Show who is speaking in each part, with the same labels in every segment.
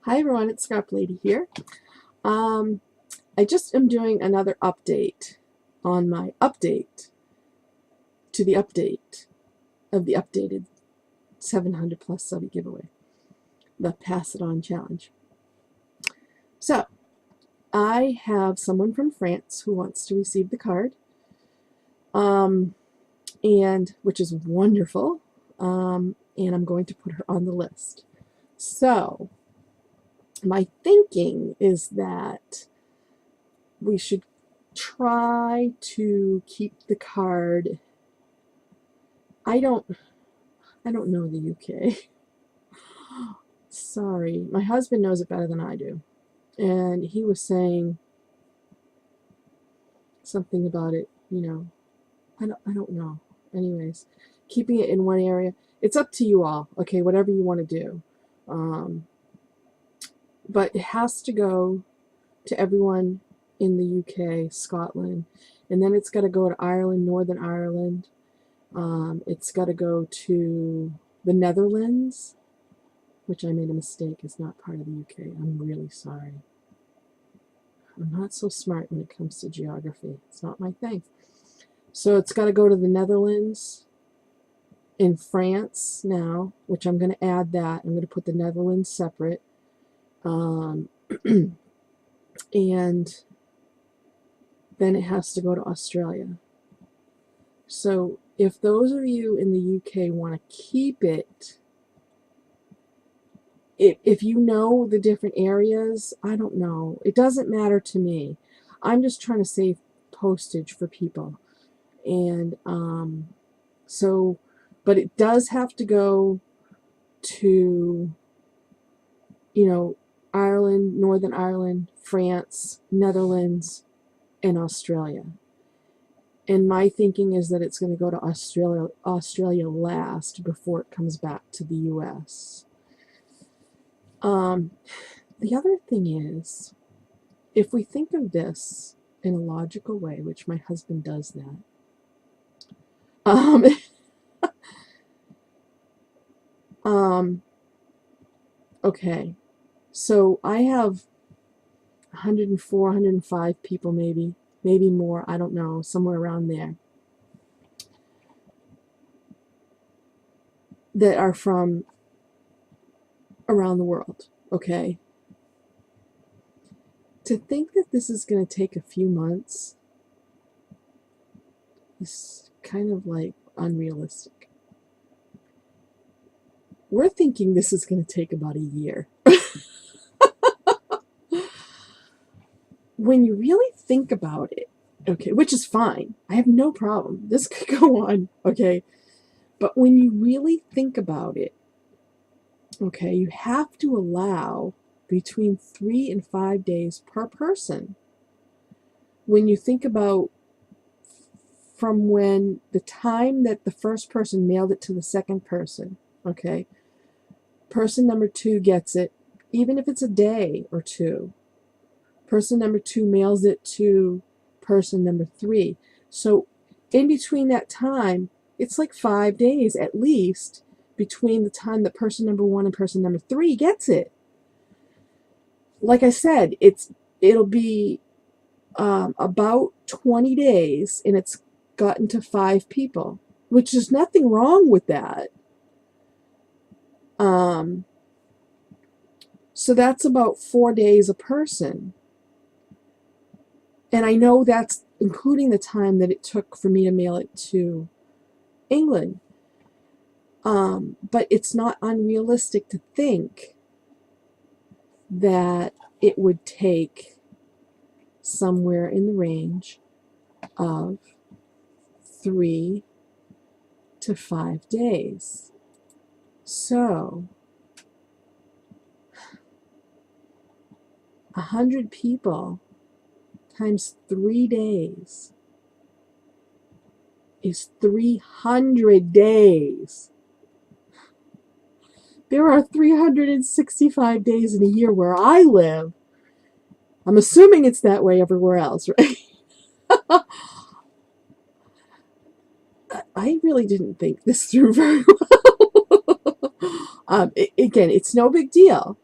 Speaker 1: Hi everyone, it's Scrap Lady here. I just am doing another update on my update to the update of the updated 700 plus subby giveaway, the Pass It On Challenge. So, I have someone from France who wants to receive the card, and which is wonderful, and I'm going to put her on the list. So, my thinking is that we should try to keep the card. I don't know the UK. Sorry, my husband knows it better than I do, and he was saying something about it. I don't know. Anyways, keeping it in one area. It's up to you all. Okay, whatever you want to do. But it has to go to everyone in the UK, Scotland, and then it's got to go to Ireland, Northern Ireland. It's got to go to the Netherlands, which I made a mistake, is not part of the UK. I'm really sorry. I'm not so smart when it comes to geography. It's not my thing. So it's got to go to the Netherlands, in France now, which I'm going to add that. I'm going to put the Netherlands separate. And then it has to go to Australia. So if those of you in the UK want to keep it, if you know the different areas, I don't know. It doesn't matter to me. I'm just trying to save postage for people. And but it does have to go to, Ireland, Northern Ireland, France, Netherlands, and Australia. And my thinking is that it's going to go to Australia last before it comes back to the US. The other thing is, if we think of this in a logical way, which my husband does that, okay, so I have 104, 105 people, maybe more, I don't know, somewhere around there, that are from around the world, okay? To think that this is going to take a few months is kind of like unrealistic. We're thinking this is going to take about a year. When you really think about it, okay, which is fine. I have no problem. This could go on, okay? But when you really think about it, okay, you have to allow between 3 and 5 days per person. When you think about from when the time that the first person mailed it to the second person, okay, person number 2 gets it, even if it's a day or two, person number 2 mails it to person number 3. So in between that time, it's like 5 days at least between the time that person number 1 and person number 3 gets it. Like I said, it'll be about 20 days, and it's gotten to 5 people, which is nothing wrong with that. So that's about 4 days a person. And I know that's including the time that it took for me to mail it to England. But it's not unrealistic to think that it would take somewhere in the range of 3 to 5 days. So 100 people times 3 days is 300 days. There are 365 days in a year where I live. I'm assuming it's that way everywhere else, right? I really didn't think this through very well. Again, it's no big deal.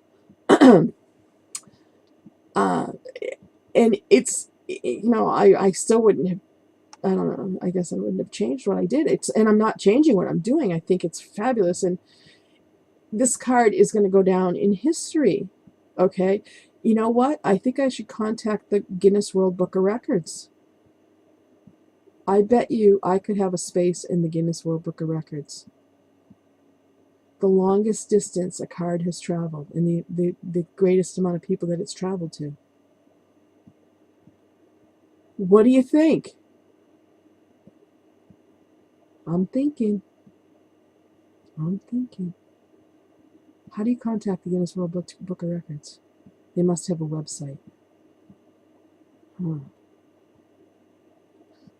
Speaker 1: uh, and it's, I still wouldn't have, I don't know, I guess I wouldn't have changed what I did. And I'm not changing what I'm doing. I think it's fabulous. And this card is going to go down in history. Okay. You know what? I think I should contact the Guinness World Book of Records. I bet you I could have a space in the Guinness World Book of Records. The longest distance a card has traveled and the greatest amount of people that it's traveled to. What do you think? I'm thinking. How do you contact the Guinness World Book of Records? They must have a website. Huh.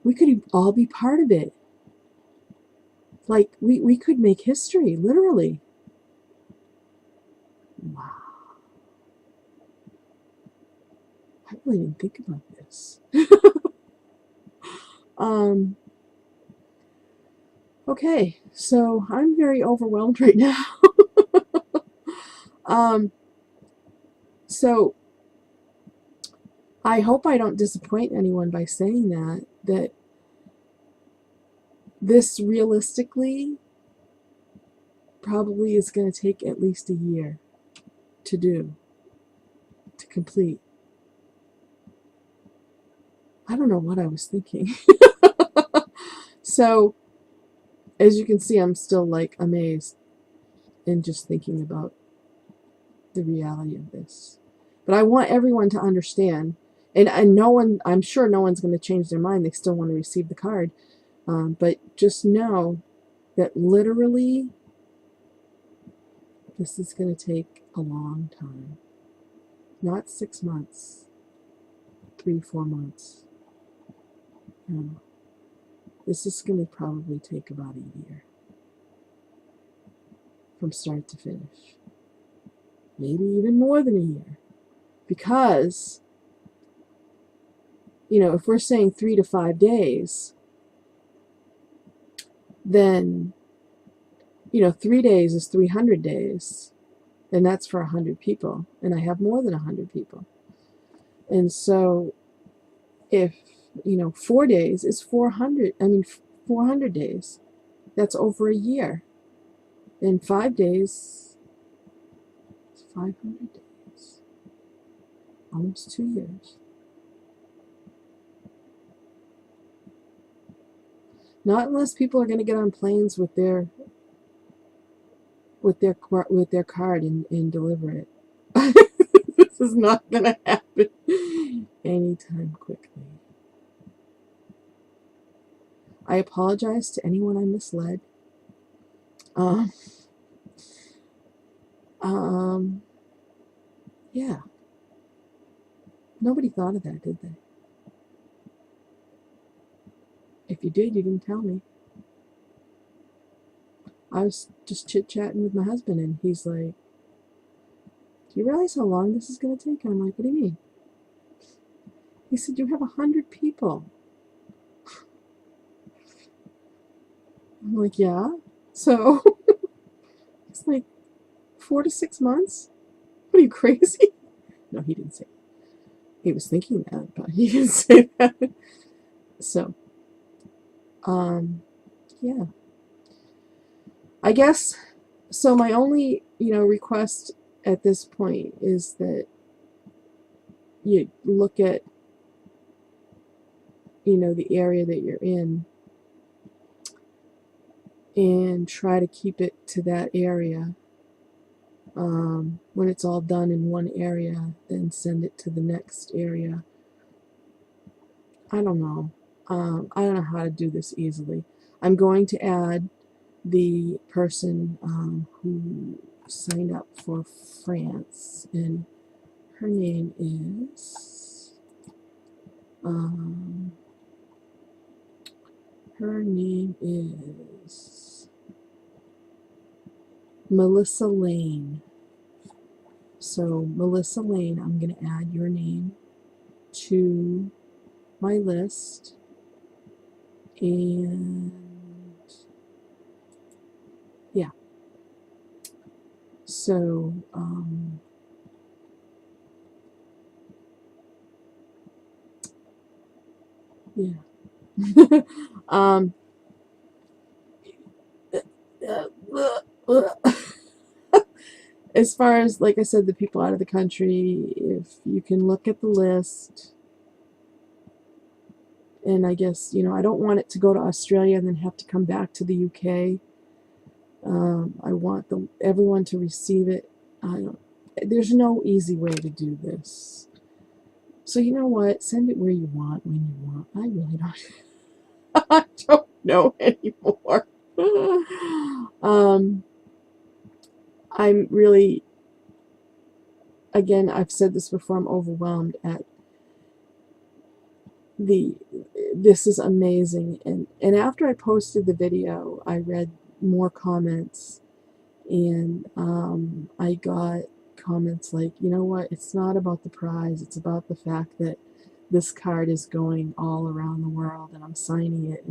Speaker 1: We could all be part of it. Like, we could make history, literally. Wow. I really didn't think about this. Okay, so I'm very overwhelmed right now. So I hope I don't disappoint anyone by saying that this realistically probably is going to take at least a year to complete. I don't know what I was thinking. So, as you can see, I'm still like amazed in just thinking about the reality of this. But I want everyone to understand, and no one, I'm sure no one's going to change their mind. They still want to receive the card. But just know that literally this is going to take a long time. Not 6 months, 3-4 months. No. This is going to probably take about a year from start to finish. Maybe even more than a year. Because, if we're saying 3 to 5 days, then, 3 days is 300 days. And that's for 100 people. And I have more than 100 people. And so, if 4 days is 400 days. That's over a year. And 5 days is 500 days. Almost 2 years. Not unless people are going to get on planes with their card and deliver it. This is not going to happen anytime quickly. I apologize to anyone I misled. Yeah. Nobody thought of that, did they? If you did, you didn't tell me. I was just chit-chatting with my husband, and he's like, do you realize how long this is going to take? And I'm like, what do you mean? He said, you have 100 people. I'm like, yeah. So, it's like 4 to 6 months? What are you, crazy? No, he didn't say that. He was thinking that, but he didn't say that. So, yeah. I guess, so my only, request at this point is that you look at, the area that you're in and try to keep it to that area. When it's all done in one area, then send it to the next area. I don't know. I don't know how to do this easily. I'm going to add the person who signed up for France, and her name is Melissa Lane. So Melissa Lane, I'm going to add your name to my list, and yeah. So Yeah. As far as, like I said, the people out of the country, if you can look at the list, and I guess, you know, I don't want it to go to Australia and then have to come back to the UK. I want everyone to receive it. There's no easy way to do this. So you know what? Send it where you want, when you want. I really don't. I don't know anymore. I'm really, again, I've said this before, I'm overwhelmed at this is amazing. And after I posted the video, I read more comments, and I got comments like, you know what, it's not about the prize, it's about the fact that this card is going all around the world and I'm signing it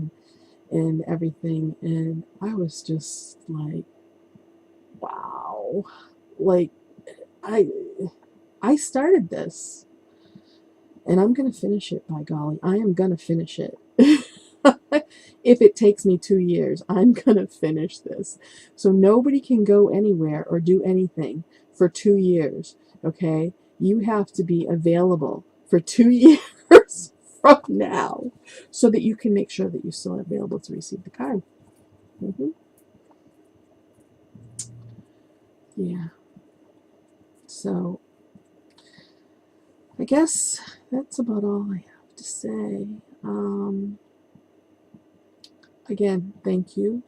Speaker 1: and everything. And I was just like, wow. Like, I started this, and I'm going to finish it, by golly. I am going to finish it. If it takes me 2 years, I'm going to finish this. So nobody can go anywhere or do anything for 2 years, okay? You have to be available for 2 years from now so that you can make sure that you're still available to receive the card. Yeah. So I guess that's about all I have to say. Again, thank you.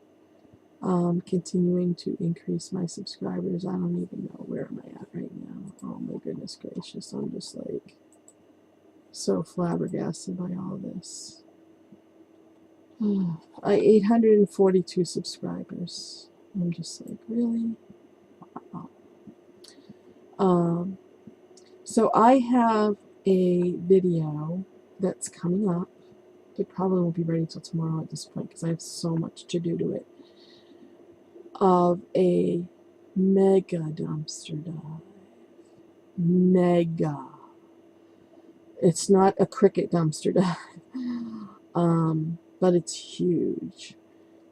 Speaker 1: Continuing to increase my subscribers. I don't even know where am I at right now. Oh my goodness gracious. I'm just like so flabbergasted by all this. 842 subscribers. I'm just like, really? Wow. So I have a video that's coming up. It probably won't be ready till tomorrow at this point because I have so much to do to it. Of a mega dumpster dive. Mega. It's not a cricket dumpster dive, but it's huge.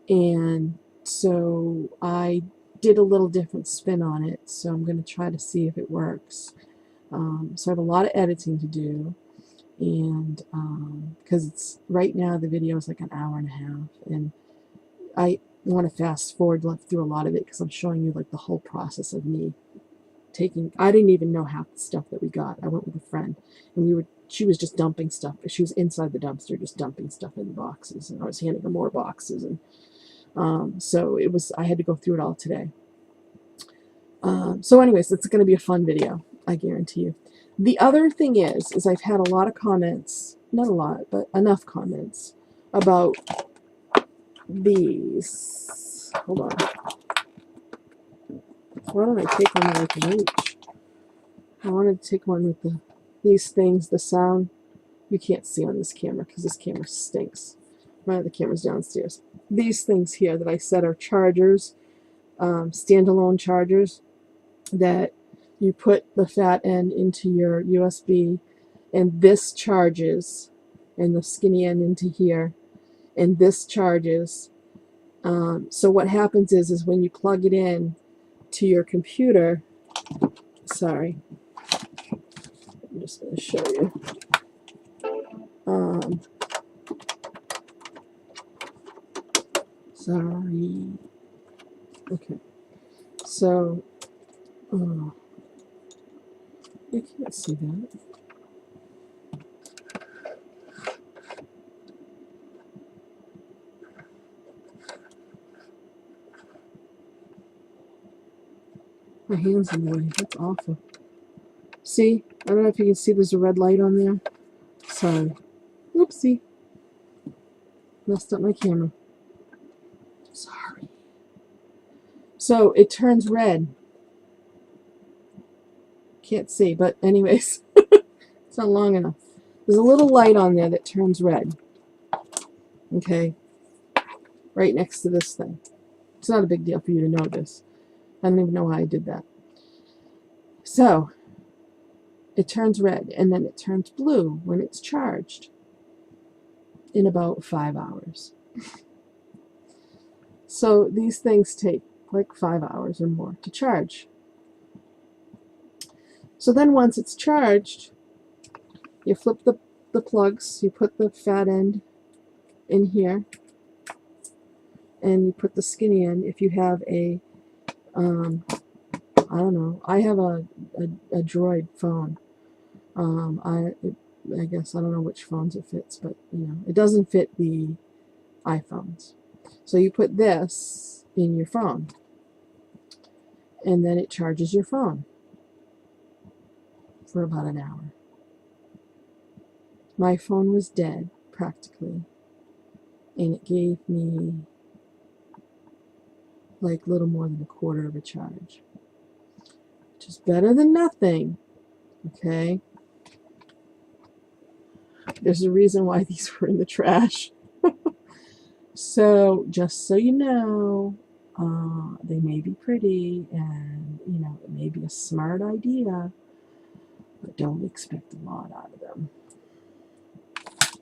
Speaker 1: And so I did a little different spin on it, so I'm going to try to see if it works. So I have a lot of editing to do, and because it's right now the video is like an hour and a half, and I want to fast forward through a lot of it because I'm showing you like the whole process of me taking. I didn't even know half the stuff that we got. I went with a friend, and she was just dumping stuff. She was inside the dumpster just dumping stuff in the boxes, and I was handing her more boxes, and so I had to go through it all today. So anyways, it's going to be a fun video, I guarantee you. The other thing is I've had a lot of comments, not a lot, but enough comments about these. Hold on. Why don't I take one that I can reach? I wanted to take one with these things, the sound. You can't see on this camera because this camera stinks. My other camera's downstairs. These things here that I said are chargers, standalone chargers, that you put the fat end into your USB, and this charges, and the skinny end into here, and this charges. So what happens is when you plug it in to your computer, sorry, I'm just going to show you. Sorry. Okay. So, you can't see that. My hand's in the way. That's awful. See? I don't know if you can see there's a red light on there. Sorry. Oopsie. Messed up my camera. Sorry. So it turns red. Can't see, but anyways. It's not long enough. There's a little light on there that turns red. Okay? Right next to this thing. It's not a big deal for you to know this. I don't even know how I did that. So, it turns red, and then it turns blue when it's charged. in about 5 hours. So these things take like 5 hours or more to charge. So then once it's charged, you flip the plugs, you put the fat end in here, and you put the skinny end. If you have a, I don't know, I have a Droid phone. I guess I don't know which phones it fits, but it doesn't fit the iPhones. So you put this in your phone, and then it charges your phone for about an hour. My phone was dead, practically, and it gave me like little more than a quarter of a charge, which is better than nothing, okay? There's a reason why these were in the trash. So, just so you know, they may be pretty, and, it may be a smart idea, but don't expect a lot out of them.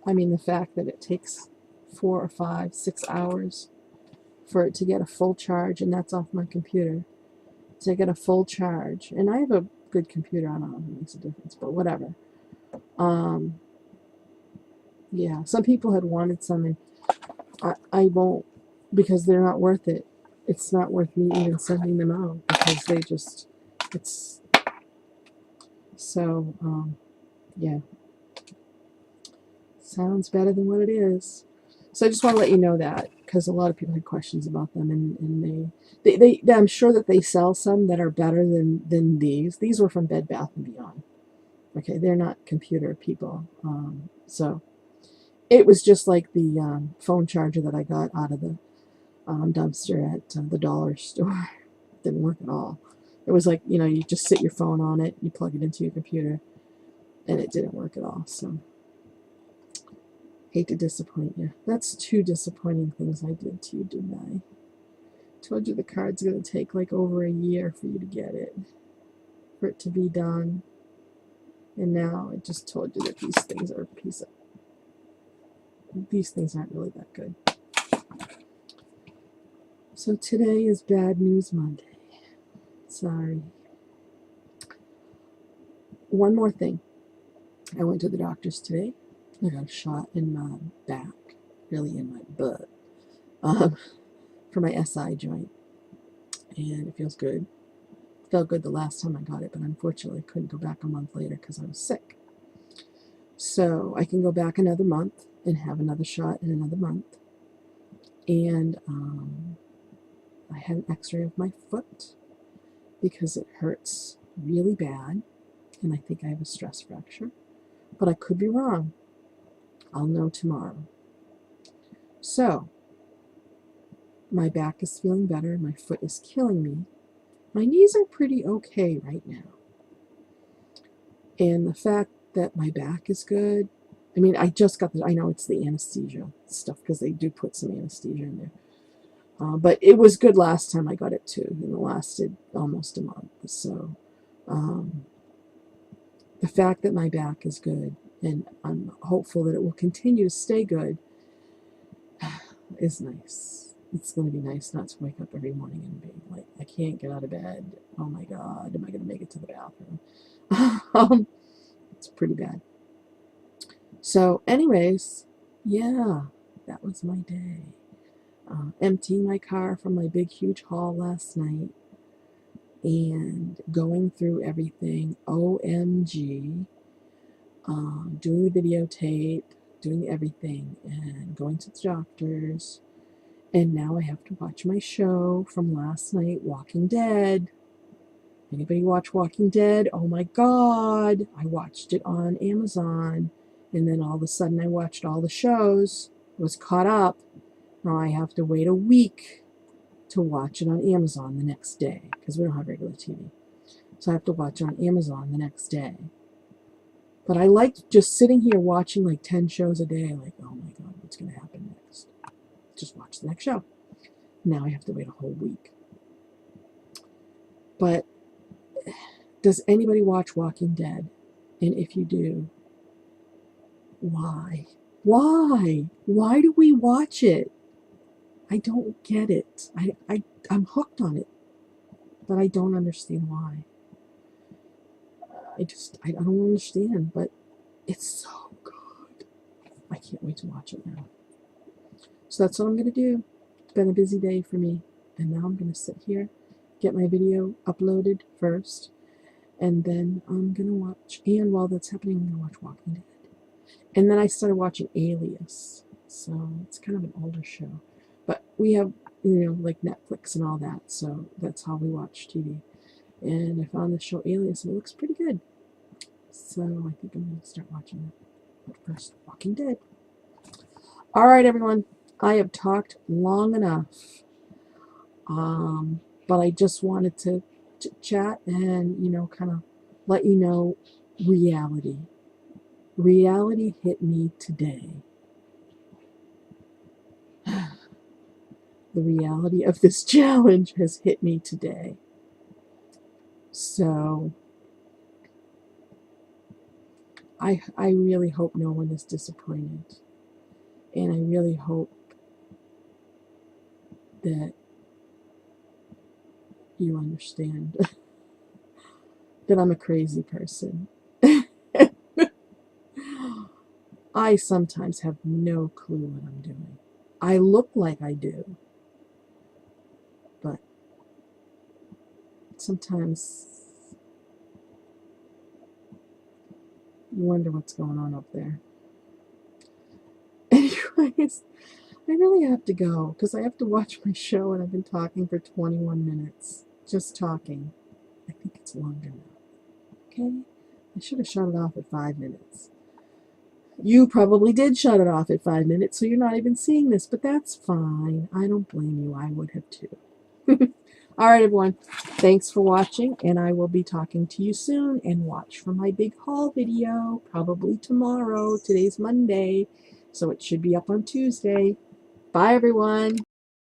Speaker 1: I mean, the fact that it takes 4 or 5, 6 hours for it to get a full charge, and that's off my computer, to get a full charge. And I have a good computer, I don't know if it makes a difference, but whatever. Yeah, some people had wanted some, and I won't, because they're not worth it. It's not worth me even sending them out, because they just, it's, so, yeah. Sounds better than what it is. So I just want to let you know that, because a lot of people had questions about them, and they I'm sure that they sell some that are better than these. These were from Bed Bath & Beyond. Okay, they're not computer people. So it was just like the phone charger that I got out of the dumpster at the dollar store. Didn't work at all. It was like, you just sit your phone on it, you plug it into your computer, and it didn't work at all. So hate to disappoint you. That's 2 disappointing things I did to you, didn't I? Told you the card's going to take like over a year for you to get it, for it to be done. And now I just told you that these things are a piece of... These things aren't really that good. So today is Bad News Monday. Sorry. One more thing. I went to the doctor's today. I got a shot in my back, really in my butt, for my SI joint, and it feels good. It felt good the last time I got it, but unfortunately I couldn't go back a month later because I was sick. So I can go back another month and have another shot in another month. And I had an x-ray of my foot because it hurts really bad, and I think I have a stress fracture, but I could be wrong. I'll know tomorrow. So, my back is feeling better. My foot is killing me. My knees are pretty okay right now. And the fact that my back is good, I mean, I just got I know it's the anesthesia stuff, because they do put some anesthesia in there. But it was good last time I got it too, and it lasted almost a month. So, the fact that my back is good, and I'm hopeful that it will continue to stay good, is nice. It's going to be nice not to wake up every morning and be like, I can't get out of bed. Oh my God, am I going to make it to the bathroom? It's pretty bad. So anyways, yeah, that was my day. Emptying my car from my big huge haul last night, and going through everything. OMG. Doing the videotape, doing everything, and going to the doctors. And now I have to watch my show from last night, Walking Dead. Anybody watch Walking Dead? Oh my God. I watched it on Amazon, and then all of a sudden I watched all the shows, was caught up. Now I have to wait a week to watch it on Amazon the next day, because we don't have regular TV. So I have to watch it on Amazon the next day. But I liked just sitting here watching like 10 shows a day, like, oh my God, what's going to happen next? Just watch the next show. Now I have to wait a whole week. But does anybody watch Walking Dead? And if you do, why? Why? Why do we watch it? I don't get it. I'm hooked on it, but I don't understand why. I don't understand, but it's so good. I can't wait to watch it now. So that's what I'm going to do. It's been a busy day for me, and now I'm going to sit here, get my video uploaded first, and then I'm going to watch, and while that's happening, I'm going to watch Walking Dead. And then I started watching Alias, so it's kind of an older show. But we have, like Netflix and all that, so that's how we watch TV. And I found the show Alias, and it looks pretty good. So I think I'm going to start watching it. But first, Walking Dead. All right, everyone. I have talked long enough. But I just wanted to chat and, kind of let you know reality. Reality hit me today. The reality of this challenge has hit me today. So I really hope no one is disappointed. And I really hope that you understand that I'm a crazy person. I sometimes have no clue what I'm doing. I look like I do, but sometimes you wonder what's going on up there. Anyways, I really have to go because I have to watch my show, and I've been talking for 21 minutes. Just talking. I think it's longer now. Okay? I should have shut it off at 5 minutes. You probably did shut it off at 5 minutes, so you're not even seeing this, but that's fine. I don't blame you. I would have too. All right, everyone. Thanks for watching, and I will be talking to you soon. And watch for my big haul video, probably tomorrow. Today's Monday, so it should be up on Tuesday. Bye, everyone.